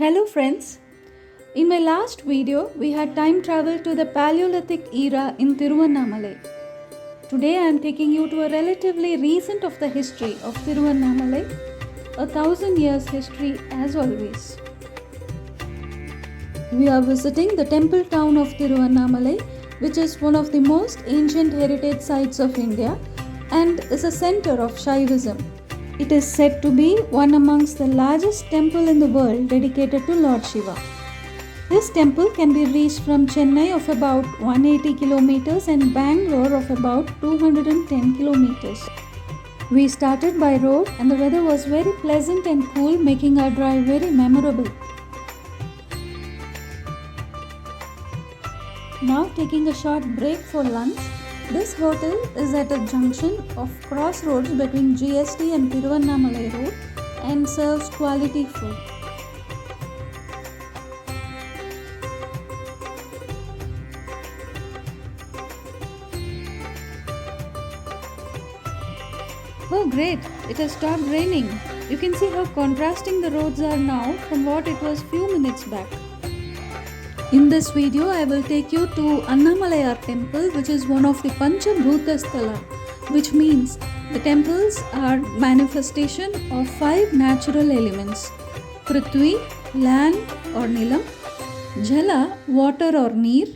Hello friends, in my last video we had time travel to the Paleolithic era in Tiruvannamalai. Today I am taking you to a relatively recent of the history of Tiruvannamalai, 1,000 years history as always. We are visiting the temple town of Tiruvannamalai, which is one of the most ancient heritage sites of India and is a center of Shaivism. It is said to be one amongst the largest temple in the world dedicated to Lord Shiva. This temple can be reached from Chennai of about 180 kilometers and Bangalore of about 210 kilometers. We started by road and the weather was very pleasant and cool, making our drive very memorable. Now taking a short break for lunch. This hotel is at a junction of crossroads between GST and Tiruvannamalai road and serves quality food. Oh great, it has stopped raining. You can see how contrasting the roads are now from what it was few minutes back. In this video, I will take you to Annamalayar Temple, which is one of the Pancha Bhoota Stalas, which means the temples are manifestation of 5 natural elements: Pruthvi, land or nilam; Jhala, water or neer;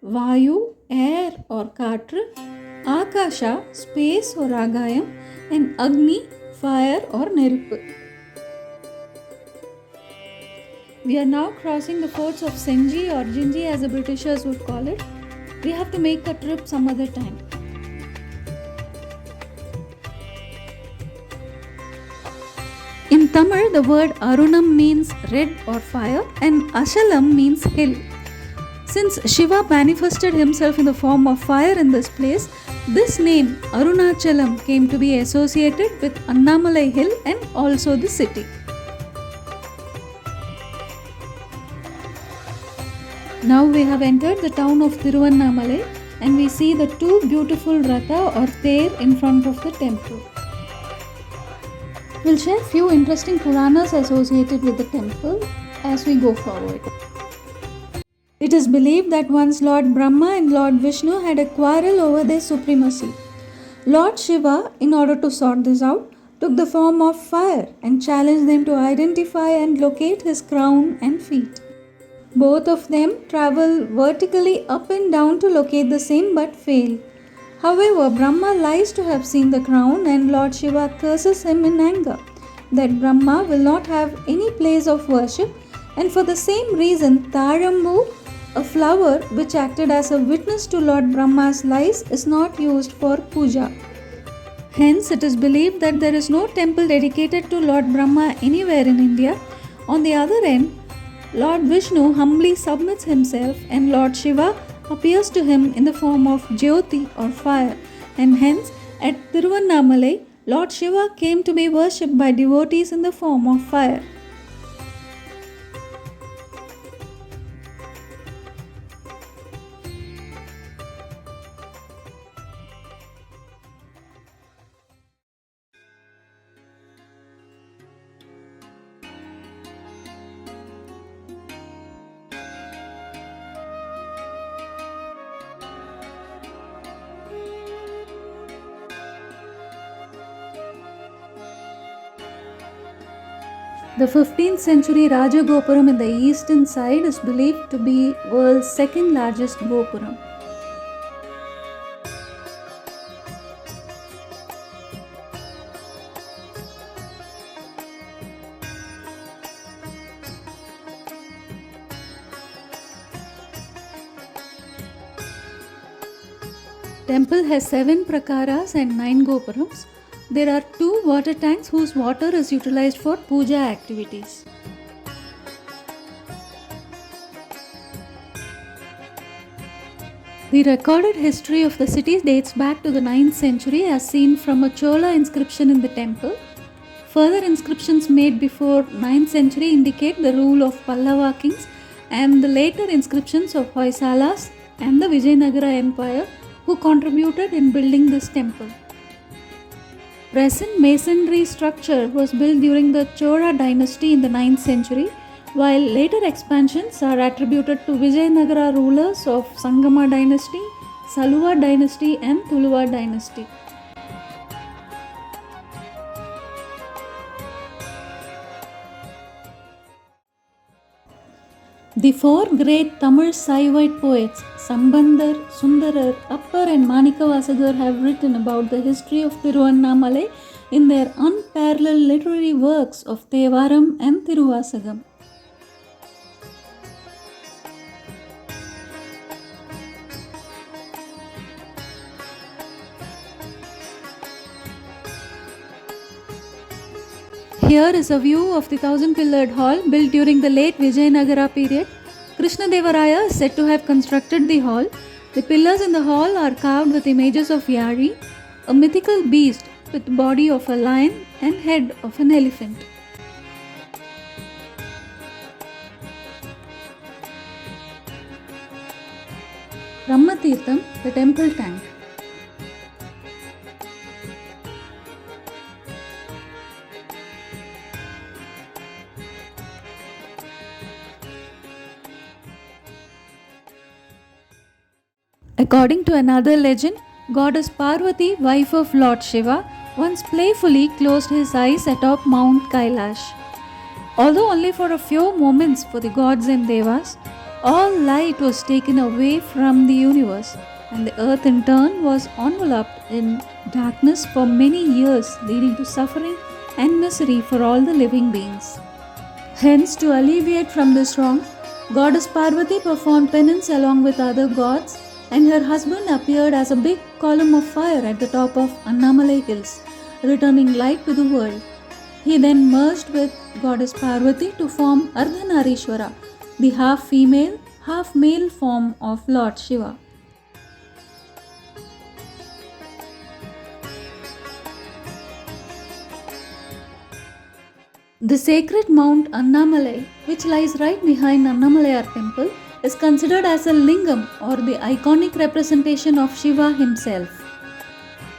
Vaayu, air or katra; Aakasha, space or agayam; and Agni, fire or nerippu. We are now crossing the forts of Senji or Jinji as the Britishers would call it. We have to make a trip some other time. In Tamil, the word Arunam means red or fire and Ashalam means hill. Since Shiva manifested himself in the form of fire in this place, this name Arunachalar came to be associated with Annamalai hill and also the city. Now we have entered the town of Thiruvannamalai and we see the 2 beautiful ratha or Ther in front of the temple. We'll share few interesting Puranas associated with the temple as we go forward. It is believed that once Lord Brahma and Lord Vishnu had a quarrel over their supremacy. Lord Shiva, in order to sort this out, took the form of fire and challenged them to identify and locate his crown and feet. Both of them travel vertically up and down to locate the same but fail. However, Brahma lies to have seen the crown and Lord Shiva curses him in anger that Brahma will not have any place of worship, and for the same reason Tharambu, a flower which acted as a witness to Lord Brahma's lies, is not used for puja. Hence, it is believed that there is no temple dedicated to Lord Brahma anywhere in India. On the other end, Lord Vishnu humbly submits himself and Lord Shiva appears to him in the form of Jyoti or fire, and hence at Tiruvannamalai, Lord Shiva came to be worshipped by devotees in the form of fire. The 15th century Raja Gopuram in the eastern side is believed to be world's second largest Gopuram. Temple has 7 prakaras and 9 Gopurams. There are 2 water tanks whose water is utilized for puja activities. The recorded history of the city dates back to the 9th century as seen from a Chola inscription in the temple. Further inscriptions made before 9th century indicate the rule of Pallava kings, and the later inscriptions of Hoysalas and the Vijayanagara Empire who contributed in building this temple. Present masonry structure was built during the Chola dynasty in the 9th century while later expansions are attributed to Vijayanagara rulers of Sangama dynasty, Saluva dynasty and Tuluva dynasty. The four great Tamil saivaite poets, Sambandar, Sundarar, Appar and Manikavasagar have written about the history of Thiruvannamalai in their unparalleled literary works of Thevaram and Thiruvasagam. Here is a view of the 1,000-pillared hall built during the late Vijayanagara period. Krishnadevaraya is said to have constructed the hall. The pillars in the hall are carved with images of Yari, a mythical beast with body of a lion and head of an elephant. Brahmatirtham, the temple tank. According to another legend, goddess Parvati, wife of Lord Shiva, once playfully closed his eyes atop Mount Kailash. Although only for a few moments for the gods and devas, all light was taken away from the universe, and the earth in turn was enveloped in darkness for many years, leading to suffering and misery for all the living beings. Hence, to alleviate from this wrong, goddess Parvati performed penance along with other gods, and her husband appeared as a big column of fire at the top of Annamalai hills, returning light to the world. He then merged with goddess Parvati to form Ardhanarishwara, the half-female, half-male form of Lord Shiva. The sacred Mount Annamalai, which lies right behind Annamalayar Temple, is considered as a lingam or the iconic representation of Shiva himself.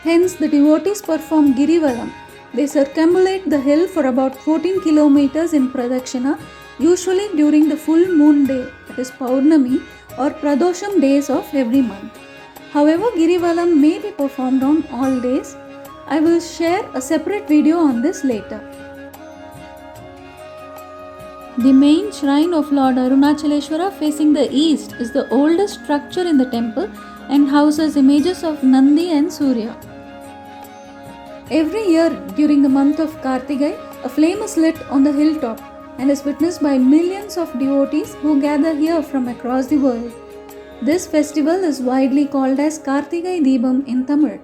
Hence, the devotees perform Girivalam. They circumambulate the hill for about 14 kilometers in Pradakshina, usually during the full moon day, that is Paurnami or Pradosham days of every month. However, Girivalam may be performed on all days. I will share a separate video on this later. The main shrine of Lord Arunachalar facing the east is the oldest structure in the temple and houses images of Nandi and Surya. Every year during the month of Karthigai, a flame is lit on the hilltop and is witnessed by millions of devotees who gather here from across the world. This festival is widely called as Karthigai Deepam in Tamil.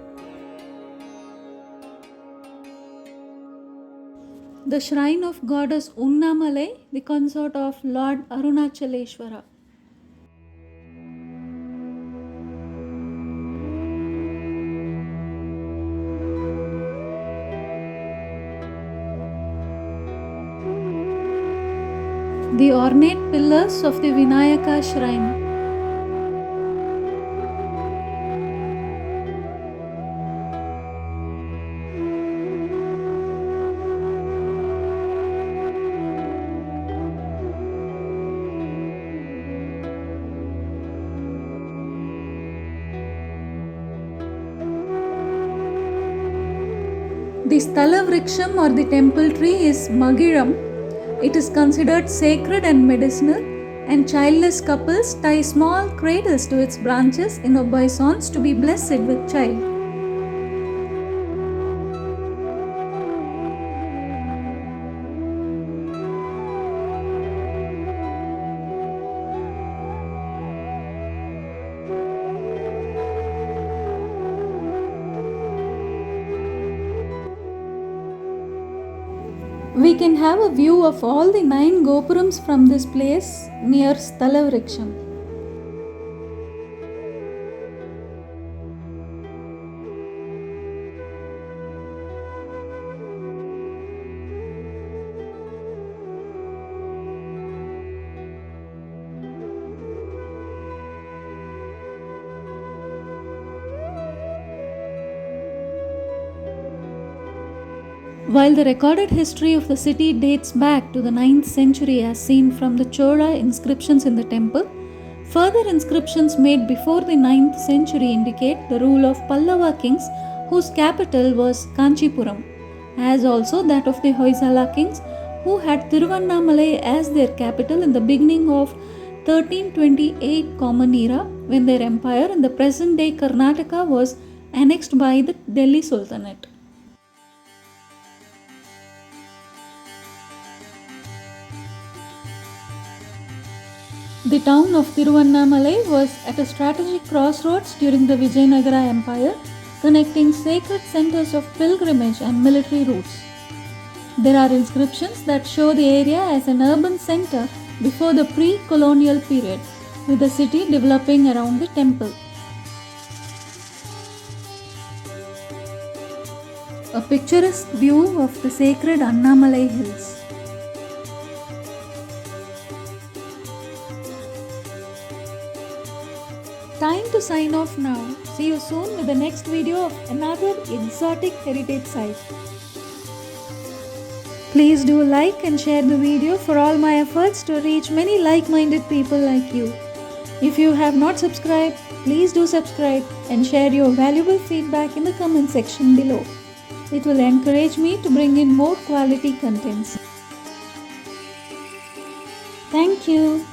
The shrine of goddess Annamalai, the consort of Lord Arunachalar. The ornate pillars of the Vinayaka shrine. The sthala or the temple tree is Magiram. It is considered sacred and medicinal, and childless couples tie small cradles to its branches in obeisance to be blessed with child. We can have a view of all the 9 gopurams from this place near Sthala Vriksham. While the recorded history of the city dates back to the 9th century as seen from the Chola inscriptions in the temple, further inscriptions made before the 9th century indicate the rule of Pallava kings whose capital was Kanchipuram, as also that of the Hoysala kings who had Tiruvannamalai as their capital in the beginning of 1328 Common Era, when their empire in the present-day Karnataka was annexed by the Delhi Sultanate. The town of Thiruvannamalai was at a strategic crossroads during the Vijayanagara Empire, connecting sacred centers of pilgrimage and military routes. There are inscriptions that show the area as an urban center before the pre-colonial period, with the city developing around the temple. A picturesque view of the sacred Annamalai hills. Time to sign off now. See you soon with the next video of another exotic heritage site. Please do like and share the video for all my efforts to reach many like-minded people like you. If you have not subscribed, please do subscribe and share your valuable feedback in the comment section below. It will encourage me to bring in more quality contents. Thank you.